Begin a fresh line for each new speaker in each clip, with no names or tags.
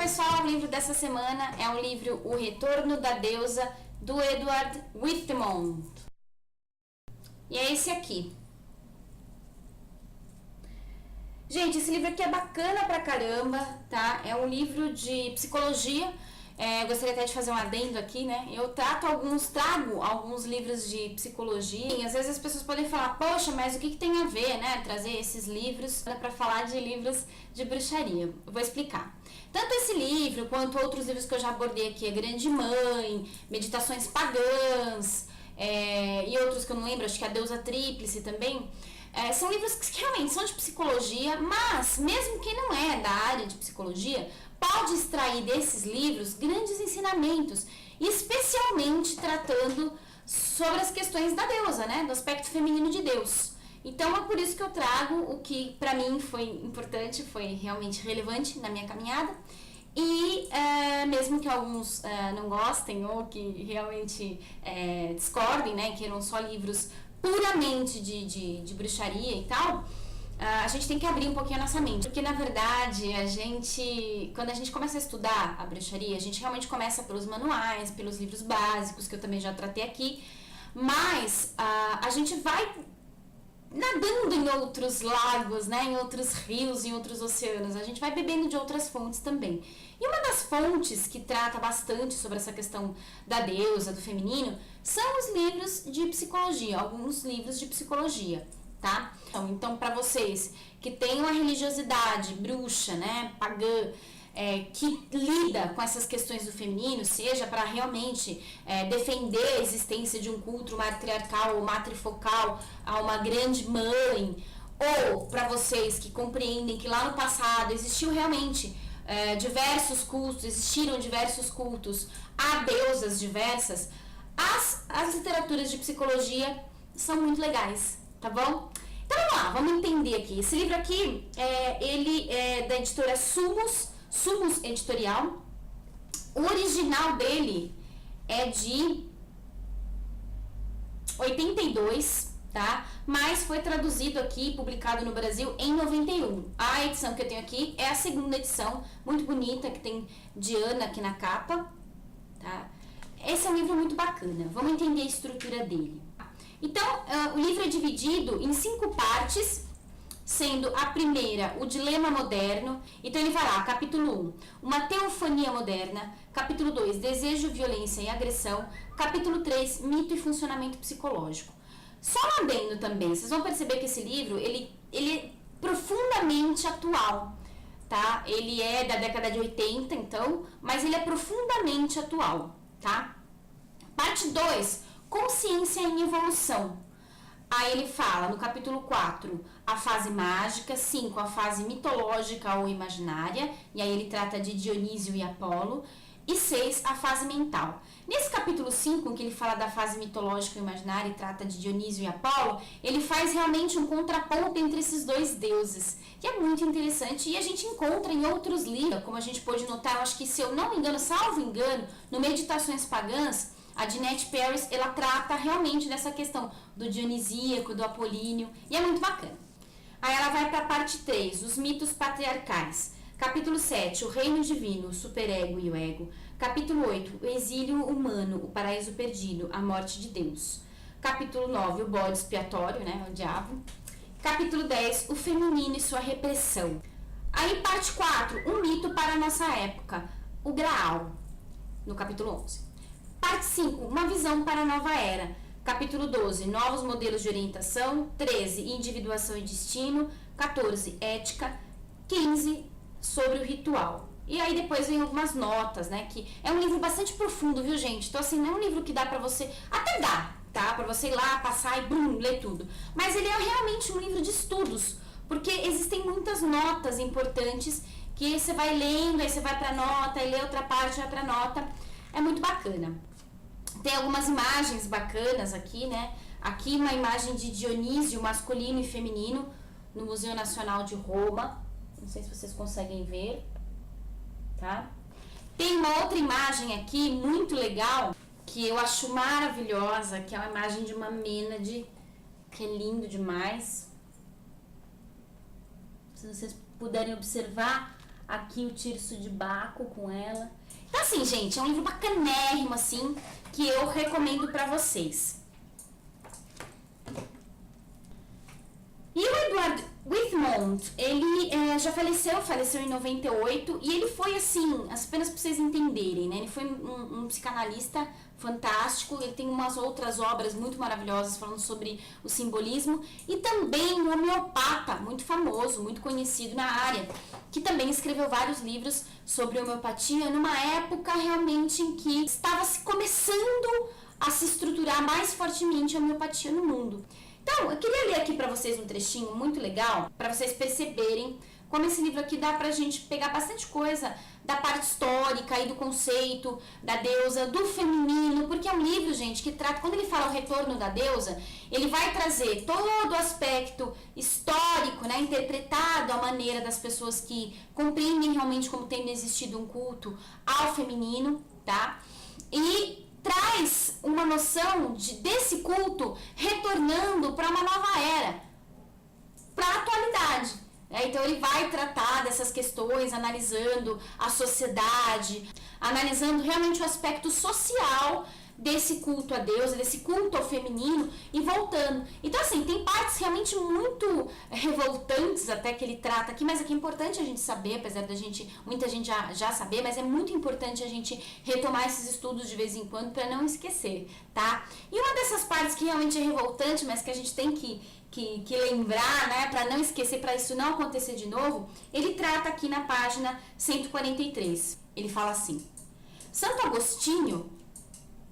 pessoal, o livro dessa semana é o livro O Retorno da Deusa, do Edward Whitmore. E é esse aqui. Gente, esse livro aqui é bacana pra caramba, tá? É um livro de psicologia. Gostaria até de fazer um adendo aqui, né? Eu trago alguns livros de psicologia. E às vezes as pessoas podem falar, poxa, mas o que tem a ver, né? Trazer esses livros para falar de livros de bruxaria. Eu vou explicar. Tanto esse livro quanto outros livros que eu já abordei aqui, A Grande Mãe, Meditações Pagãs, e outros que eu não lembro, acho que a Deusa Tríplice também. São livros que realmente são de psicologia, mas mesmo quem não é da área de psicologia pode extrair desses livros grandes ensinamentos, especialmente tratando sobre as questões da deusa, né, do aspecto feminino de Deus. Então é por isso que eu trago o que para mim foi importante, foi realmente relevante na minha caminhada. E mesmo que alguns não gostem ou que realmente discordem, né, queiram só livros puramente de bruxaria e tal, a gente tem que abrir um pouquinho a nossa mente, porque na verdade quando a gente começa a estudar a bruxaria, a gente realmente começa pelos manuais, pelos livros básicos, que eu também já tratei aqui, mas a gente vai nadando em outros lagos, né, em outros rios, em outros oceanos, a gente vai bebendo de outras fontes também. E uma das fontes que trata bastante sobre essa questão da deusa, do feminino, são os livros de psicologia, alguns livros de psicologia, tá? Então, para vocês que têm uma religiosidade bruxa, né, pagã, que lida com essas questões do feminino, seja para realmente defender a existência de um culto matriarcal ou matrifocal a uma grande mãe, ou para vocês que compreendem que lá no passado existiu realmente existiram diversos cultos a deusas diversas, as literaturas de psicologia são muito legais, tá bom? Então vamos lá, vamos entender aqui. Esse livro aqui, ele é da editora Sumos Editorial. O original dele é de 82, tá? Mas foi traduzido aqui, publicado no Brasil em 91. A edição que eu tenho aqui é a segunda edição, muito bonita, que tem Diana aqui na capa, tá? Esse é um livro muito bacana. Vamos entender a estrutura dele. Então, o livro é dividido em 5 partes, sendo a primeira o dilema moderno. Então ele vai lá, capítulo 1, uma teofania moderna, capítulo 2, desejo, violência e agressão, capítulo 3, mito e funcionamento psicológico. Só um adendo também, vocês vão perceber que esse livro, ele é profundamente atual, tá? Ele é da década de 80, então, mas ele é profundamente atual, tá? Parte 2, consciência em evolução. Aí ele fala, no capítulo 4, a fase mágica, 5, a fase mitológica ou imaginária, e aí ele trata de Dionísio e Apolo, e 6, a fase mental. Nesse capítulo 5, que ele fala da fase mitológica ou imaginária e trata de Dionísio e Apolo, ele faz realmente um contraponto entre esses dois deuses, que é muito interessante, e a gente encontra em outros livros, como a gente pode notar, eu acho que, se eu não me engano, salvo engano, no Meditações Pagãs, a Jeanette Paris, ela trata realmente dessa questão do dionisíaco, do apolíneo, e é muito bacana. Aí ela vai para a parte 3, os mitos patriarcais. Capítulo 7, o reino divino, o superego e o ego. Capítulo 8, o exílio humano, o paraíso perdido, a morte de Deus. Capítulo 9, o bode expiatório, né, o diabo. Capítulo 10, o feminino e sua repressão. Aí parte 4, um mito para a nossa época, o Graal, no capítulo 11. Parte 5, uma visão para a nova era. Capítulo 12, novos modelos de orientação. 13, individuação e destino. 14, ética. 15, sobre o ritual. E aí depois vem algumas notas, né? Que é um livro bastante profundo, viu, gente? Então, assim, não é um livro que dá pra você... Até dá, tá? Pra você ir lá, passar e ler tudo. Mas ele é realmente um livro de estudos. Porque existem muitas notas importantes que você vai lendo, aí você vai pra nota, aí lê outra parte, vai pra nota. É muito bacana. Tem algumas imagens bacanas aqui, né? Aqui uma imagem de Dionísio masculino e feminino no Museu Nacional de Roma. Não sei se vocês conseguem ver, tá? Tem uma outra imagem aqui muito legal que eu acho maravilhosa, que é uma imagem de uma Mênade, que é lindo demais. Se vocês puderem observar aqui o Tirso de Baco com ela. Então assim, gente, é um livro bacanérrimo, assim, que eu recomendo pra vocês. E o Edward Whitmore, ele já faleceu em 98, e ele foi assim, apenas para vocês entenderem, né? Ele foi um psicanalista fantástico, ele tem umas outras obras muito maravilhosas falando sobre o simbolismo, e também um homeopata muito famoso, muito conhecido na área, que também escreveu vários livros sobre homeopatia numa época realmente em que estava se começando a se estruturar mais fortemente a homeopatia no mundo. Então, eu queria ler aqui para vocês um trechinho muito legal, para vocês perceberem como esse livro aqui dá pra gente pegar bastante coisa da parte histórica e do conceito da deusa, do feminino, porque é um livro, gente, que trata, quando ele fala o retorno da deusa, ele vai trazer todo o aspecto histórico, né, interpretado à maneira das pessoas que compreendem realmente como tendo existido um culto ao feminino, tá? E traz uma noção desse culto retornando para uma nova era, para a atualidade. Então ele vai tratar dessas questões, analisando a sociedade, analisando realmente o aspecto social desse culto a Deus, desse culto ao feminino e voltando. Então assim, tem partes realmente muito revoltantes até que ele trata aqui, mas aqui é importante a gente saber, apesar da muita gente já saber, mas é muito importante a gente retomar esses estudos de vez em quando para não esquecer, tá? E uma dessas partes que realmente é revoltante, mas que a gente tem que lembrar, né, para não esquecer, para isso não acontecer de novo, ele trata aqui na página 143. Ele fala assim: Santo Agostinho,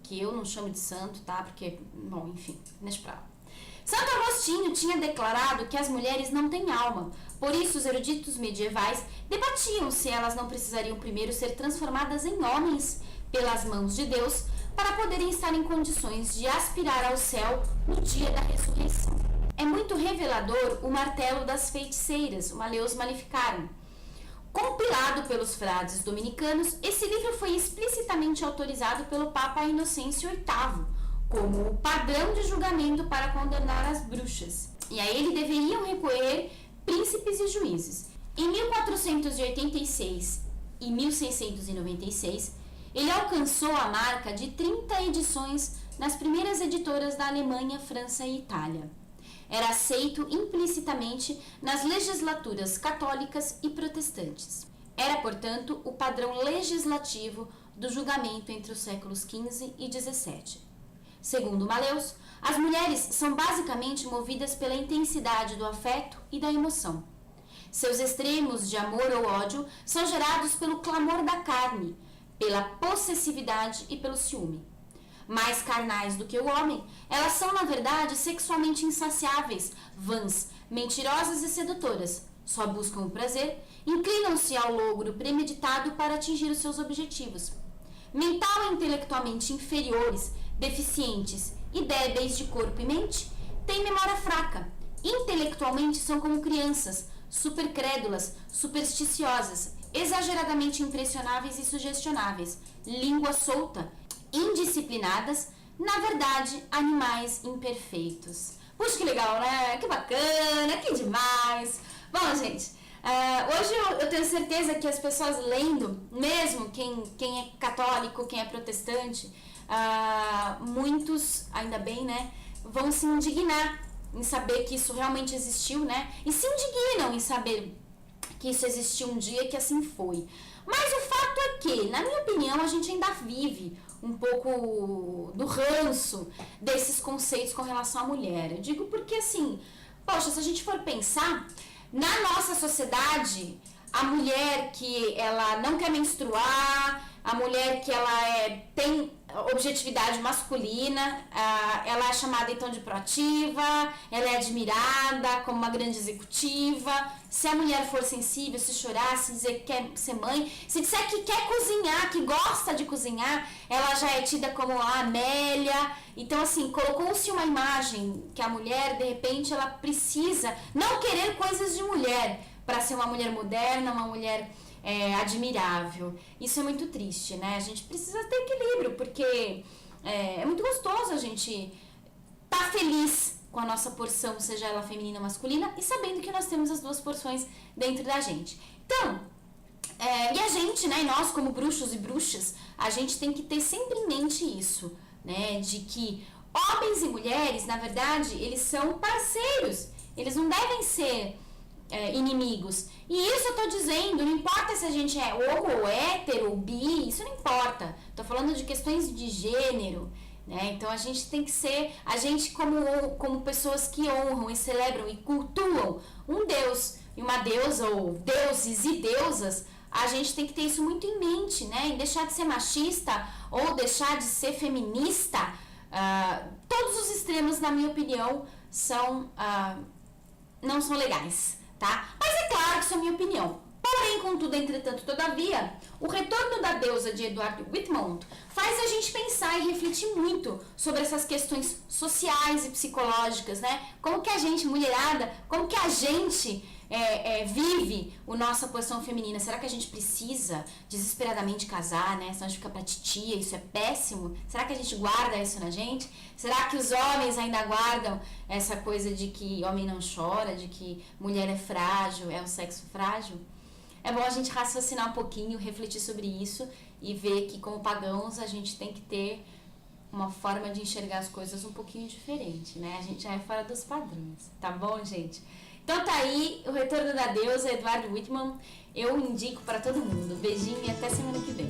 que eu não chamo de santo, tá? Porque, bom, enfim, deixa pra lá. Santo Agostinho tinha declarado que as mulheres não têm alma, por isso os eruditos medievais debatiam se elas não precisariam primeiro ser transformadas em homens pelas mãos de Deus para poderem estar em condições de aspirar ao céu no dia da ressurreição. É muito revelador o martelo das feiticeiras, o Maleus Maleficarum. Compilado pelos frades dominicanos, esse livro foi explicitamente autorizado pelo Papa Inocêncio VIII como o padrão de julgamento para condenar as bruxas. E a ele deveriam recorrer príncipes e juízes. Em 1486 e 1696, ele alcançou a marca de 30 edições nas primeiras editoras da Alemanha, França e Itália. Era aceito implicitamente nas legislaturas católicas e protestantes. Era, portanto, o padrão legislativo do julgamento entre os séculos XV e XVII. Segundo Maleus, as mulheres são basicamente movidas pela intensidade do afeto e da emoção. Seus extremos de amor ou ódio são gerados pelo clamor da carne, pela possessividade e pelo ciúme. Mais carnais do que o homem, elas são, na verdade, sexualmente insaciáveis, vãs, mentirosas e sedutoras. Só buscam o prazer, inclinam-se ao logro premeditado para atingir os seus objetivos. Mental e intelectualmente inferiores, deficientes e débeis de corpo e mente, têm memória fraca. Intelectualmente são como crianças, supercrédulas, supersticiosas, exageradamente impressionáveis e sugestionáveis, língua solta, indisciplinadas, na verdade, animais imperfeitos. Puxa, que legal, né? Que bacana, que demais. Bom, gente, hoje eu tenho certeza que as pessoas lendo, mesmo quem é católico, quem é protestante, muitos, ainda bem, né, vão se indignar em saber que isso realmente existiu, né? E se indignam em saber que isso existiu um dia, que assim foi. Mas o fato é que, na minha opinião, a gente ainda vive um pouco do ranço desses conceitos com relação à mulher. Eu digo porque, assim, poxa, se a gente for pensar, na nossa sociedade, a mulher que ela não quer menstruar, a mulher que ela tem objetividade masculina, ela é chamada então de proativa, ela é admirada como uma grande executiva. Se a mulher for sensível, se chorar, se dizer que quer ser mãe, se disser que quer cozinhar, que gosta de cozinhar, ela já é tida como a Amélia. Então, assim, colocou-se uma imagem que a mulher, de repente, ela precisa não querer coisas de mulher para ser uma mulher moderna, uma mulher admirável. Isso é muito triste, né? A gente precisa ter equilíbrio, porque é muito gostoso a gente tá feliz com a nossa porção, seja ela feminina ou masculina, e sabendo que nós temos as duas porções dentro da gente. Então, E a gente, né, nós como bruxos e bruxas, a gente tem que ter sempre em mente isso, né, de que homens e mulheres, na verdade, eles são parceiros, eles não devem ser inimigos. E isso eu tô dizendo, não importa se a gente é homo, ou hétero, ou bi, isso não importa. Tô falando de questões de gênero, né? Então a gente tem que ser, a gente como pessoas que honram e celebram e cultuam um deus e uma deusa, ou deuses e deusas, a gente tem que ter isso muito em mente, né? E deixar de ser machista ou deixar de ser feminista. Todos os extremos, na minha opinião, não são legais, tá? Mas é claro que isso é a minha opinião. Porém, contudo, entretanto, todavia, o retorno da deusa de Edward Whitmore faz a gente pensar e refletir muito sobre essas questões sociais e psicológicas, né? Como que a gente, mulherada, como que a gente vive a nossa posição feminina? Será que a gente precisa desesperadamente casar, né? Senão a gente fica pra titia, isso é péssimo. Será que a gente guarda isso na gente? Será que os homens ainda guardam essa coisa de que homem não chora, de que mulher é frágil, é o sexo frágil? É bom a gente raciocinar um pouquinho, refletir sobre isso e ver que como pagãos a gente tem que ter uma forma de enxergar as coisas um pouquinho diferente, né? A gente já é fora dos padrões, tá bom, gente? Então tá aí o retorno da deusa Edward Whitmore. Eu indico para todo mundo. Beijinho e até semana que vem.